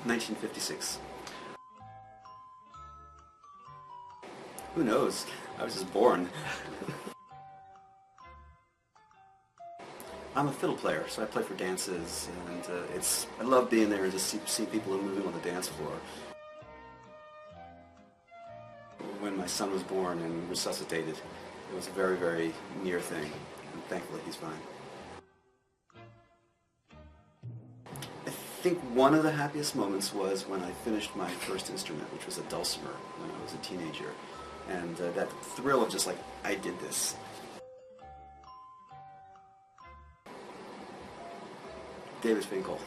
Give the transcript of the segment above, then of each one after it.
1956. Who knows? I was just born. I'm a fiddle player, so I play for dances, and I love being there and just see people moving on the dance floor. When my son was born and resuscitated, it was a very, very near thing, and thankfully he's fine. I think one of the happiest moments was when I finished my first instrument, which was a dulcimer when I was a teenager, and that thrill of just like, I did this. David Finkel.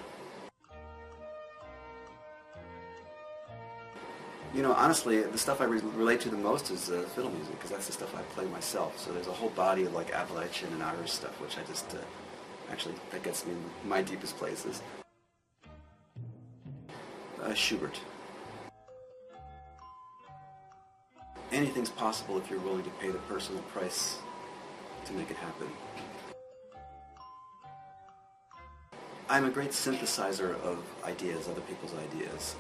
You know, honestly, the stuff I relate to the most is fiddle music, because that's the stuff I play myself. So there's a whole body of like Appalachian and Irish stuff, which I just, actually, that gets me in my deepest places. Schubert. Anything's possible if you're willing to pay the personal price to make it happen. I'm a great synthesizer of ideas, other people's ideas.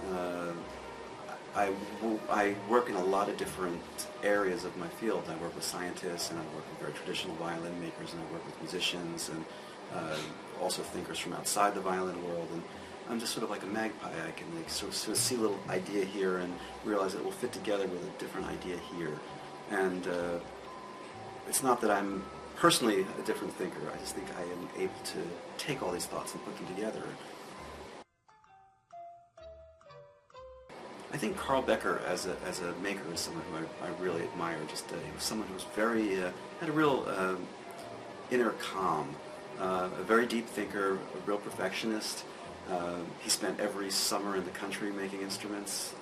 I work in a lot of different areas of my field. I work with scientists, and I work with very traditional violin makers, and I work with musicians, and also thinkers from outside the violin world. And I'm just sort of like a magpie. I can like sort of see a little idea here and realize it will fit together with a different idea here. And it's not that I'm personally a different thinker. I just think I am able to take all these thoughts and put them together. I think Carl Becker as a maker is someone who I really admire. Just he was someone who was very had a real inner calm, a very deep thinker, a real perfectionist. He spent every summer in the country making instruments,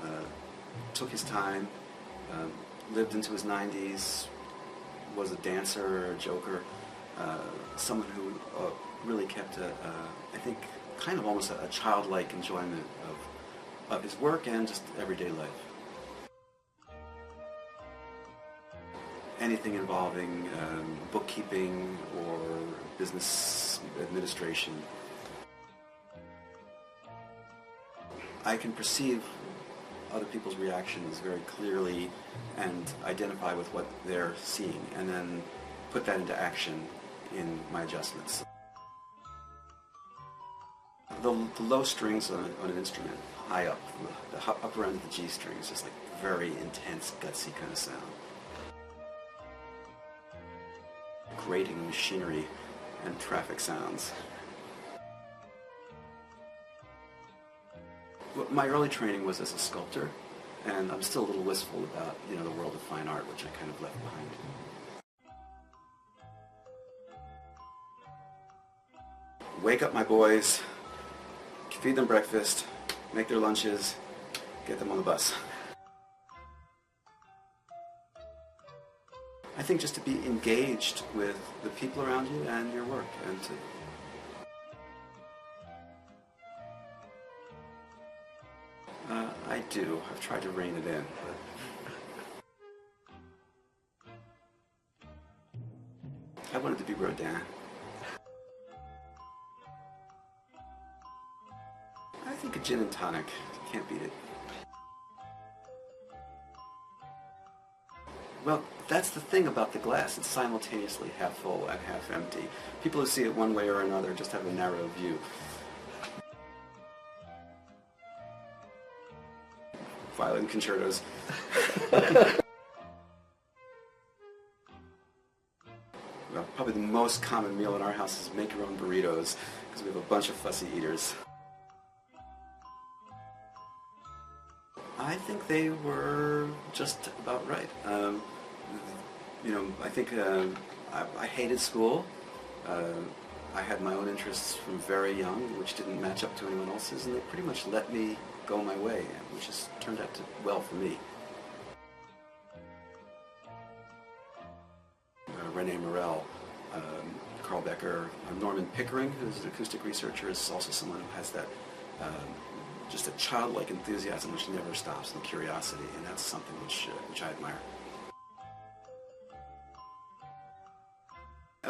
took his time, lived into his 90s, was a dancer, a joker, someone who really kept I think, kind of almost a childlike enjoyment of his work and just everyday life. Anything involving bookkeeping or business administration. I can perceive other people's reactions very clearly and identify with what they're seeing, and then put that into action in my adjustments. The low strings on an instrument, high up, the upper end of the G string is just like very intense, gutsy kind of sound. Grating machinery and traffic sounds. My early training was as a sculptor, and I'm still a little wistful about, you know, the world of fine art, which I kind of left behind. Wake up my boys, feed them breakfast, make their lunches, get them on the bus. I think just to be engaged with the people around you and your work, and to I do. I've tried to rein it in, but I wanted to be Rodin. I think a gin and tonic. Can't beat it. Well, that's the thing about the glass. It's simultaneously half full and half empty. People who see it one way or another just have a narrow view. Violin concertos. Well, probably the most common meal in our house is make your own burritos, because we have a bunch of fussy eaters. I think they were just about right. You know, I think I hated school. I had my own interests from very young, which didn't match up to anyone else's, and they pretty much let me go my way, which has turned out to well for me. Rene Morel, Carl Becker, Norman Pickering, who's an acoustic researcher, is also someone who has that just a childlike enthusiasm which never stops, and curiosity, and that's something which I admire.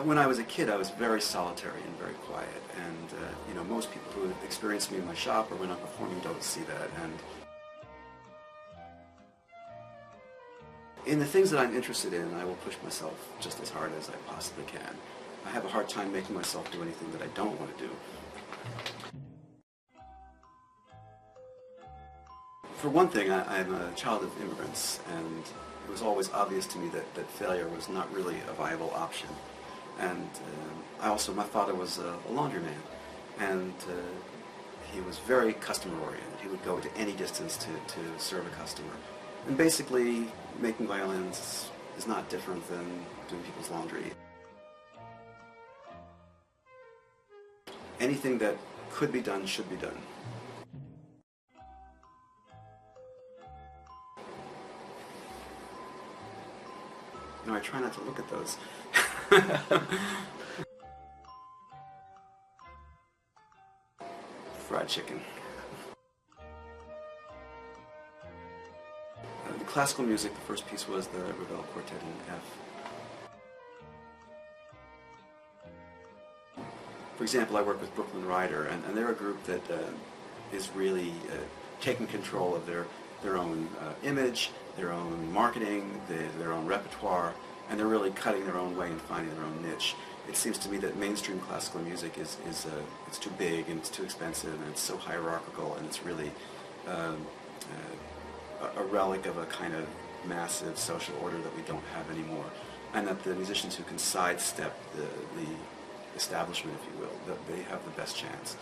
when I was a kid, I was very solitary and very quiet, and you know, most people who experience me in my shop or when I'm performing don't see that. And in the things that I'm interested in, I will push myself just as hard as I possibly can. I have a hard time making myself do anything that I don't want to do. For one thing, I'm a child of immigrants, and it was always obvious to me that failure was not really a viable option. And my father was a laundryman, and he was very customer-oriented. He would go to any distance to serve a customer. And basically, making violins is not different than doing people's laundry. Anything that could be done should be done. No, I try not to look at those. Fried chicken. The classical music, the first piece was the Ravel Quartet in F. For example, I work with Brooklyn Rider, and they're a group that is really taking control of their own image, their own marketing, their own repertoire, and they're really cutting their own way and finding their own niche. It seems to me that mainstream classical music is it's too big and it's too expensive and it's so hierarchical, and it's really a relic of a kind of massive social order that we don't have anymore, and that the musicians who can sidestep the establishment, if you will, they have the best chance.